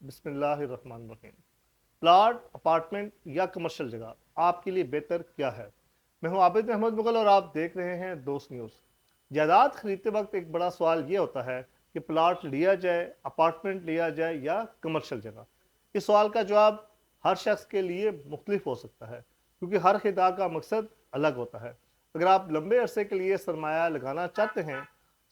बिस्मिल्लाहिर्रहमानिर्रहीम। Plot, apartment या commercial जगह आपके लिए बेहतर क्या है? मैं हूं आबिद अहमद मुगल और आप देख रहे हैं दोस्त न्यूज़। जायदाद खरीदते वक्त एक बड़ा सवाल ये होता है कि प्लाट लिया जाए, अपार्टमेंट लिया जाए या कमर्शियल जगह। इस सवाल का जवाब हर शख्स के लिए मुख्तलिफ हो सकता है, क्योंकि हर खिदा का मकसद अलग होता है। अगर आप लंबे अरसे के लिए सरमाया लगाना चाहते हैं,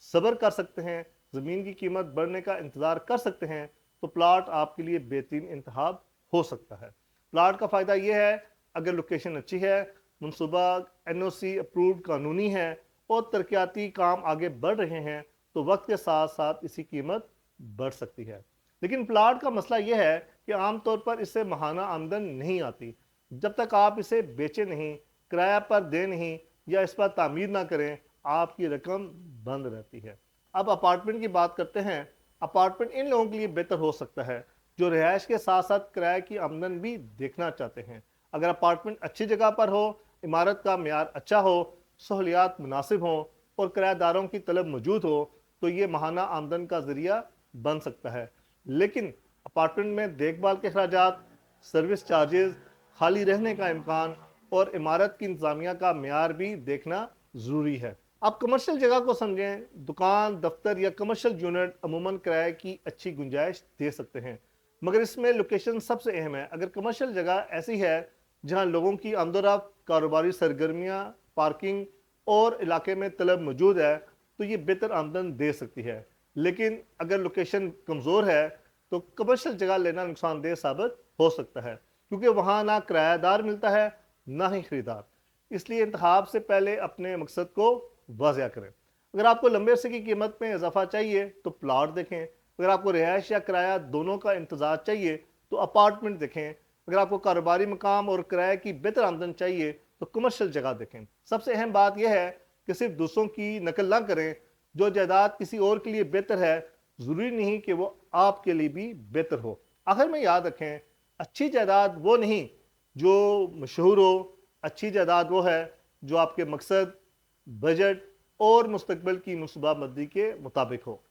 सब्र कर सकते हैं, ज़मीन की कीमत बढ़ने का इंतज़ार कर सकते हैं, तो प्लाट आपके लिए बेहतरीन इंतखाब हो सकता है। प्लाट का फ़ायदा यह है, अगर लोकेशन अच्छी है, मनसूबा एनओसी अप्रूव्ड कानूनी है और तरक्याती काम आगे बढ़ रहे हैं, तो वक्त के साथ साथ इसकी कीमत बढ़ सकती है। लेकिन प्लाट का मसला यह है कि आमतौर पर इससे माहाना आमदन नहीं आती। जब तक आप इसे बेचें नहीं, किराया पर दें नहीं या इस पर तामीर ना करें, आपकी रकम बंद रहती है। अब अपार्टमेंट की बात करते हैं। अपार्टमेंट इन लोगों के लिए बेहतर हो सकता है जो रिहाइश के साथ साथ किराए की आमदन भी देखना चाहते हैं। अगर अपार्टमेंट अच्छी जगह पर हो, इमारत का म्यार अच्छा हो, सहूलियात मुनासिब हों और किराएदारों की तलब मौजूद हो, तो ये माहाना आमदन का जरिया बन सकता है। लेकिन अपार्टमेंट में देखभाल के अखराजात, सर्विस चार्जेस, खाली रहने का इम्कान और इमारत की इंतजामिया का म्यार भी देखना ज़रूरी है। आप कमर्शियल जगह को समझें। दुकान, दफ्तर या कमर्शियल यूनिट अमूमन किराए की अच्छी गुंजाइश दे सकते हैं, मगर इसमें लोकेशन सबसे अहम है। अगर कमर्शियल जगह ऐसी है जहां लोगों की आमदोरफ्त, कारोबारी सरगर्मियां, पार्किंग और इलाके में तलब मौजूद है, तो ये बेहतर आमदन दे सकती है। लेकिन अगर लोकेशन कमज़ोर है, तो कमर्शियल जगह लेना नुकसानदेह साबित हो सकता है, क्योंकि वहाँ ना किरायादार मिलता है, ना ही खरीदार। इसलिए इंतखाब से पहले अपने मकसद को वाज़िया करें। अगर आपको लंबे अरसे की कीमत में इजाफा चाहिए तो प्लाट देखें। अगर आपको रिहाइश या किराया दोनों का इंतज़ार चाहिए तो अपार्टमेंट देखें। अगर आपको कारोबारी मकाम और किराए की बेहतर आमदन चाहिए तो कमर्शियल जगह देखें। सबसे अहम बात यह है कि सिर्फ दूसरों की नकल ना करें। जो जायदाद किसी और के लिए बेहतर है, ज़रूरी नहीं कि वो आपके लिए भी बेहतर हो। आखिर में याद रखें, अच्छी जायदाद वो नहीं जो मशहूर हो। अच्छी जायदाद वो है जो आपके मकसद, बजट और मुस्तकबिल की मनसूबाबंदी के मुताबिक हो।